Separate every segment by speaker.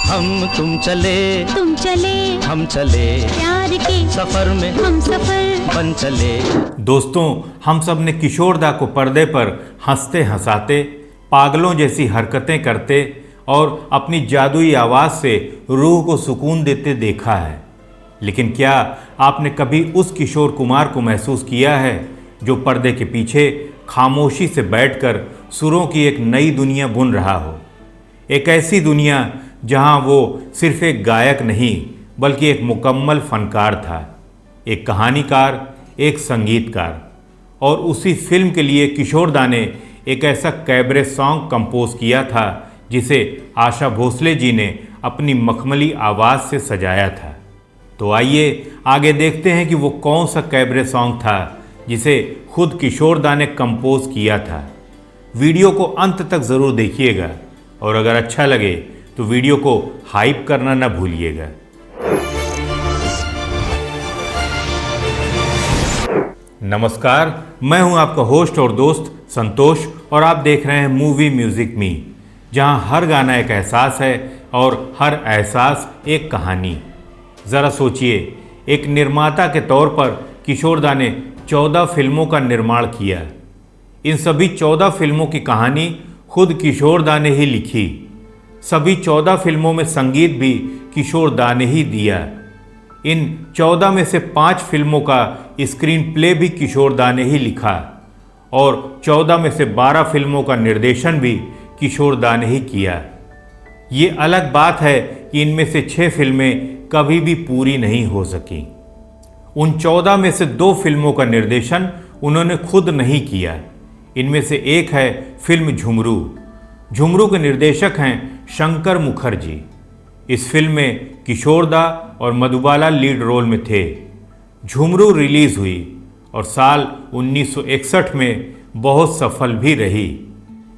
Speaker 1: तुम चले
Speaker 2: हम चले
Speaker 1: प्यार के
Speaker 2: सफर में
Speaker 1: हम सफर
Speaker 2: बन चले।
Speaker 3: दोस्तों, हम सब ने किशोर दा को पर्दे पर हंसते हंसाते, पागलों जैसी हरकतें करते और अपनी जादुई आवाज़ से रूह को सुकून देते देखा है। लेकिन क्या आपने कभी उस किशोर कुमार को महसूस किया है जो पर्दे के पीछे खामोशी से बैठकर सुरों की एक नई दुनिया बुन रहा हो? एक ऐसी दुनिया जहां वो सिर्फ एक गायक नहीं बल्कि एक मुकम्मल फनकार था, एक कहानीकार, एक संगीतकार। और उसी फिल्म के लिए किशोर दा ने एक ऐसा कैबरे सॉन्ग कंपोज किया था जिसे आशा भोसले जी ने अपनी मखमली आवाज़ से सजाया था। तो आइए आगे देखते हैं कि वो कौन सा कैबरे सॉन्ग था जिसे खुद किशोर दा ने कंपोज किया था। वीडियो को अंत तक ज़रूर देखिएगा और अगर अच्छा लगे तो वीडियो को हाइप करना ना भूलिएगा। नमस्कार, मैं हूं आपका होस्ट और दोस्त संतोष और आप देख रहे हैं मूवी म्यूजिक मी, जहां हर गाना एक एहसास है और हर एहसास एक कहानी। ज़रा सोचिए, एक निर्माता के तौर पर किशोर दा ने 14 फिल्मों का निर्माण किया। इन सभी 14 फिल्मों की कहानी खुद किशोर दा ने ही लिखी। सभी 14 फिल्मों में संगीत भी किशोर दा ने ही दिया। इन 14 में से 5 फिल्मों का स्क्रीन प्ले भी किशोर दा ने ही लिखा और 14 में से 12 फिल्मों का निर्देशन भी किशोर दा ने ही किया। ये अलग बात है कि इनमें से 6 फिल्में कभी भी पूरी नहीं हो सकी। उन 14 में से 2 फिल्मों का निर्देशन उन्होंने खुद नहीं किया। इनमें से एक है फिल्म झुमरू। झुमरू के निर्देशक हैं शंकर मुखर्जी। इस फिल्म में किशोर दा और मधुबाला लीड रोल में थे। झुमरू रिलीज़ हुई और साल 1961 में बहुत सफल भी रही।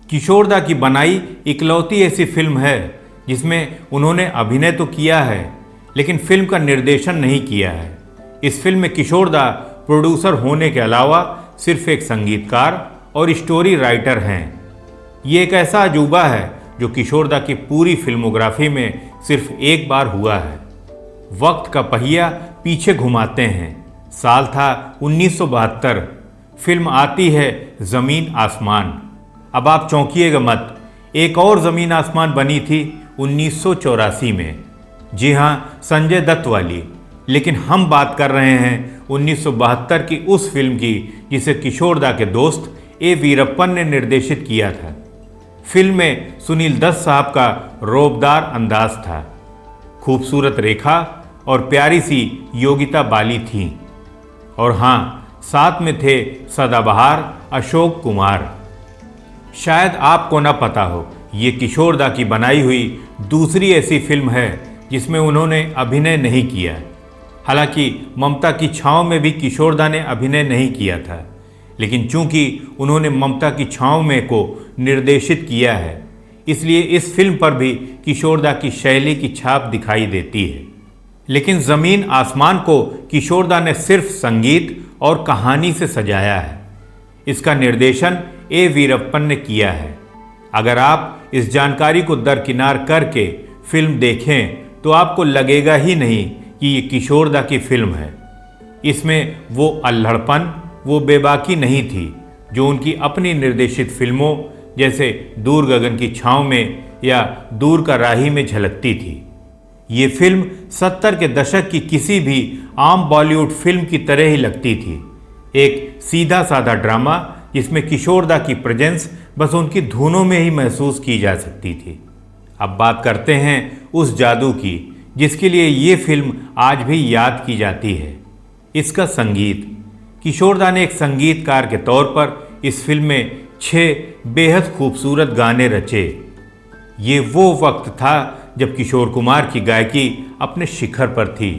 Speaker 3: किशोर दा की बनाई इकलौती ऐसी फिल्म है जिसमें उन्होंने अभिनय तो किया है लेकिन फिल्म का निर्देशन नहीं किया है। इस फिल्म में किशोर दा प्रोड्यूसर होने के अलावा सिर्फ एक संगीतकार और स्टोरी राइटर हैं। ये एक ऐसा अजूबा है जो किशोर दा की पूरी फिल्मोग्राफी में सिर्फ एक बार हुआ है। वक्त का पहिया पीछे घुमाते हैं। साल था 1972। फिल्म आती है ज़मीन आसमान। अब आप चौंकिएगा मत, एक और ज़मीन आसमान बनी थी 1984 में। जी हाँ, संजय दत्त वाली। लेकिन हम बात कर रहे हैं 1972 की उस फिल्म की जिसे किशोर दा के दोस्त ए वीरप्पन ने निर्देशित किया था। फिल्म में सुनील दत्त साहब का रौबदार अंदाज था। खूबसूरत रेखा और प्यारी सी योगिता बाली थी। और हाँ, साथ में थे सदाबहार अशोक कुमार। शायद आपको ना पता हो, ये किशोर दा की बनाई हुई दूसरी ऐसी फिल्म है जिसमें उन्होंने अभिनय नहीं किया। हालांकि ममता की छाँव में भी किशोर दा ने अभिनय नहीं किया था, लेकिन चूंकि उन्होंने ममता की छाँव में को निर्देशित किया है, इसलिए इस फिल्म पर भी किशोर दा की शैली की छाप दिखाई देती है। लेकिन ज़मीन आसमान को किशोर दा ने सिर्फ संगीत और कहानी से सजाया है। इसका निर्देशन ए वीरप्पन ने किया है। अगर आप इस जानकारी को दरकिनार करके फिल्म देखें तो आपको लगेगा ही नहीं कि ये किशोर दा की फिल्म है। इसमें वो अल्हड़पन, वो बेबाकी नहीं थी जो उनकी अपनी निर्देशित फिल्मों जैसे दूर गगन की छाँव में या दूर का राही में झलकती थी। ये फिल्म 70 के दशक की किसी भी आम बॉलीवुड फिल्म की तरह ही लगती थी। एक सीधा साधा ड्रामा जिसमें किशोर दा की प्रेजेंस बस उनकी धुनों में ही महसूस की जा सकती थी। अब बात करते हैं उस जादू की जिसके लिए ये फिल्म आज भी याद की जाती है, इसका संगीत। किशोर दा ने एक संगीतकार के तौर पर इस फिल्म में 6 बेहद खूबसूरत गाने रचे। ये वो वक्त था जब किशोर कुमार की गायकी अपने शिखर पर थी,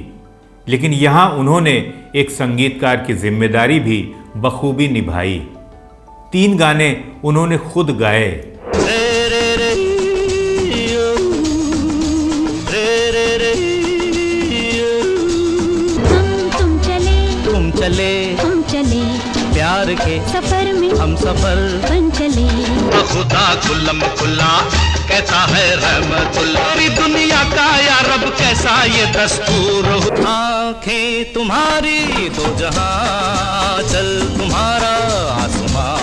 Speaker 3: लेकिन यहाँ उन्होंने एक संगीतकार की जिम्मेदारी भी बखूबी निभाई। 3 गाने उन्होंने खुद गाए।
Speaker 1: हम चले
Speaker 2: प्यार के
Speaker 1: सफर में
Speaker 2: हम सफर
Speaker 1: बन चले।
Speaker 4: खुदा खुल्लम खुल्ला कहता है रहमतुल्लाह, दुनिया का
Speaker 2: सा ये दस्तूर हो। आंखें तुम्हारी दो जहां, चल तुम्हारा आसमां।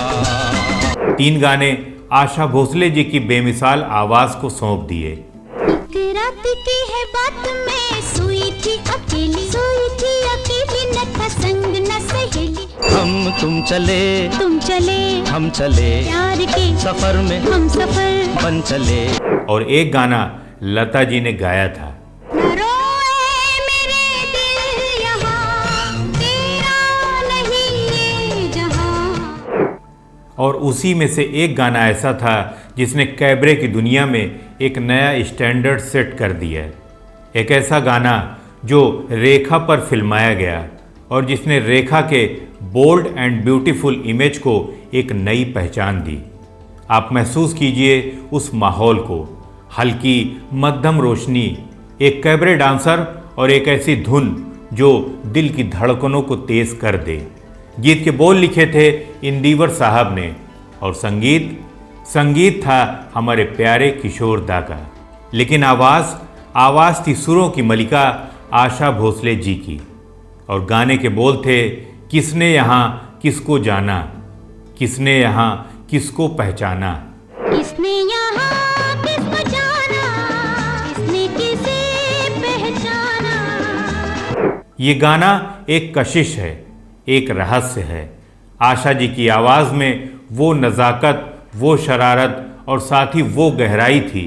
Speaker 3: 3 गाने आशा भोसले जी की बेमिसाल आवाज को सौंप दिए।
Speaker 1: एक रात की है बात, मैं सोई थी अकेली न था संग न सहेली।
Speaker 2: हम तुम चले हम चले
Speaker 1: प्यार के
Speaker 2: सफर में
Speaker 1: हम सफर
Speaker 2: बन चले।
Speaker 3: और एक गाना लता जी ने गाया था।
Speaker 1: न रोए मेरे दिल यहाँ, तेरा नहीं ये जहाँ।
Speaker 3: और उसी में से एक गाना ऐसा था जिसने कैबरे की दुनिया में एक नया स्टैंडर्ड सेट कर दिया है। एक ऐसा गाना जो रेखा पर फिल्माया गया और जिसने रेखा के बोल्ड एंड ब्यूटीफुल इमेज को एक नई पहचान दी। आप महसूस कीजिए उस माहौल को, हल्की मध्यम रोशनी, एक कैबरे डांसर और एक ऐसी धुन जो दिल की धड़कनों को तेज कर दे। गीत के बोल लिखे थे इंदिवर साहब ने और संगीत था हमारे प्यारे किशोर दा का। लेकिन आवाज़ थी सुरों की मलिका आशा भोसले जी की। और गाने के बोल थे, किसने यहाँ किसको जाना, किसने यहाँ किसको पहचाना।
Speaker 1: किसने यहाँ किसको जाना, किसने किसे पहचाना।
Speaker 3: ये गाना एक कशिश है, एक रहस्य है। आशा जी की आवाज़ में वो नज़ाकत, वो शरारत और साथ ही वो गहराई थी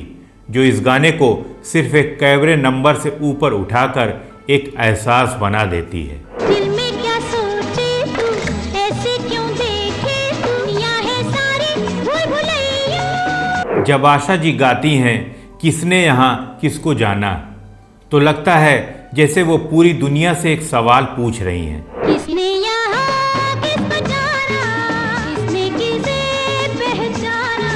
Speaker 3: जो इस गाने को सिर्फ एक कैबरे नंबर से ऊपर उठाकर एक एहसास बना देती है।
Speaker 1: दिल में क्या सोचे तू, ऐसे क्यों देखे तू, दुनिया है सारी भूल भुलैया।
Speaker 3: जब आशा जी गाती हैं किसने यहाँ किसको जाना, तो लगता है जैसे वो पूरी दुनिया से एक सवाल पूछ रही हैं।
Speaker 1: किसने यहाँ किसको जाना, किसने किसे पहचाना।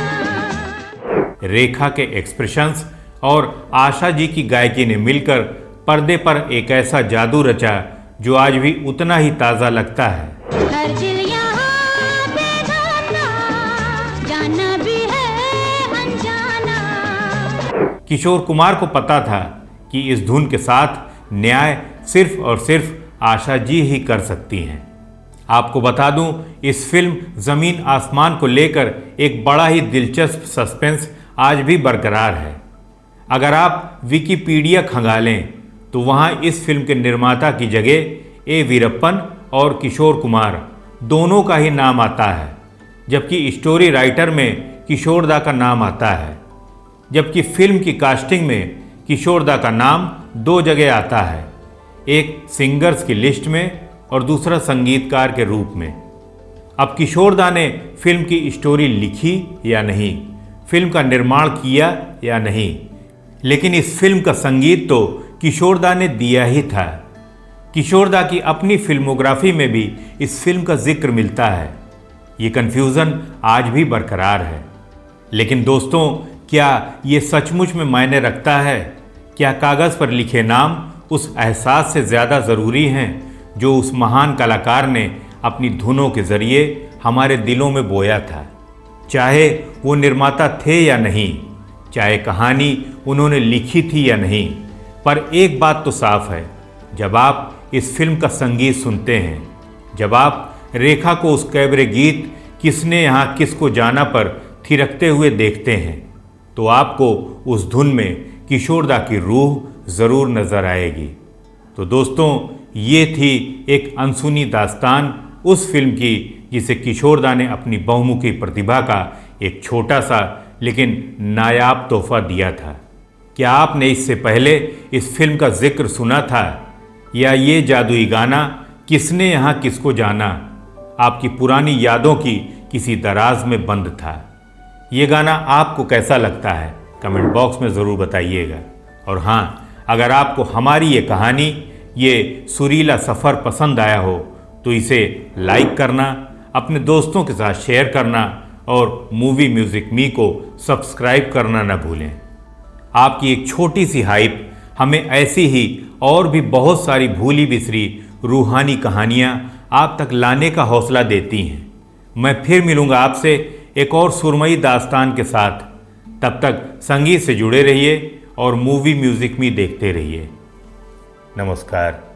Speaker 3: रेखा के एक्सप्रेशंस और आशा जी की गायकी ने मिलकर पर्दे पर एक ऐसा जादू रचा जो आज भी उतना ही ताज़ा लगता है।
Speaker 1: हर दिल यहाँ बेगाना, जाना भी है अनजाना।
Speaker 3: किशोर कुमार को पता था कि इस धुन के साथ न्याय सिर्फ और सिर्फ आशा जी ही कर सकती हैं। आपको बता दूं, इस फिल्म ज़मीन आसमान को लेकर एक बड़ा ही दिलचस्प सस्पेंस आज भी बरकरार है। अगर आप विकिपीडिया खंगालें तो वहाँ इस फिल्म के निर्माता की जगह ए वीरप्पन और किशोर कुमार दोनों का ही नाम आता है, जबकि स्टोरी राइटर में किशोर दा का नाम आता है। जबकि फिल्म की कास्टिंग में किशोर दा का नाम 2 जगह आता है, एक सिंगर्स की लिस्ट में और दूसरा संगीतकार के रूप में। अब किशोर दा ने फिल्म की स्टोरी लिखी या नहीं, फिल्म का निर्माण किया या नहीं, लेकिन इस फिल्म का संगीत तो किशोर दा ने दिया ही था। किशोर दा की अपनी फिल्मोग्राफी में भी इस फिल्म का जिक्र मिलता है। ये कन्फ्यूज़न आज भी बरकरार है। लेकिन दोस्तों, क्या ये सचमुच में मायने रखता है? क्या कागज़ पर लिखे नाम उस एहसास से ज़्यादा ज़रूरी हैं जो उस महान कलाकार ने अपनी धुनों के ज़रिए हमारे दिलों में बोया था? चाहे वो निर्माता थे या नहीं, चाहे कहानी उन्होंने लिखी थी या नहीं, पर एक बात तो साफ है, जब आप इस फिल्म का संगीत सुनते हैं, जब आप रेखा को उस कैबरे गीत किसने यहाँ किसको जाना पर थिरकते हुए देखते हैं, तो आपको उस धुन में किशोर दा की रूह ज़रूर नज़र आएगी। तो दोस्तों, ये थी एक अनसुनी दास्तान उस फिल्म की जिसे किशोर दा ने अपनी बहुमुखी प्रतिभा का एक छोटा सा लेकिन नायाब तोहफा दिया था। क्या आपने इससे पहले इस फिल्म का जिक्र सुना था, या ये जादुई गाना किसने यहाँ किसको जाना आपकी पुरानी यादों की किसी दराज में बंद था? ये गाना आपको कैसा लगता है, कमेंट बॉक्स में ज़रूर बताइएगा। और हाँ, अगर आपको हमारी ये कहानी, ये सुरीला सफ़र पसंद आया हो तो इसे लाइक करना, अपने दोस्तों के साथ शेयर करना और मूवी म्यूज़िक मी को सब्सक्राइब करना न भूलें। आपकी एक छोटी सी हाइप हमें ऐसी ही और भी बहुत सारी भूली बिसरी रूहानी कहानियाँ आप तक लाने का हौसला देती हैं। मैं फिर मिलूँगा आपसे एक और सुरमई दास्तान के साथ। तब तक संगीत से जुड़े रहिए और मूवी म्यूज़िक मी देखते रहिए। नमस्कार।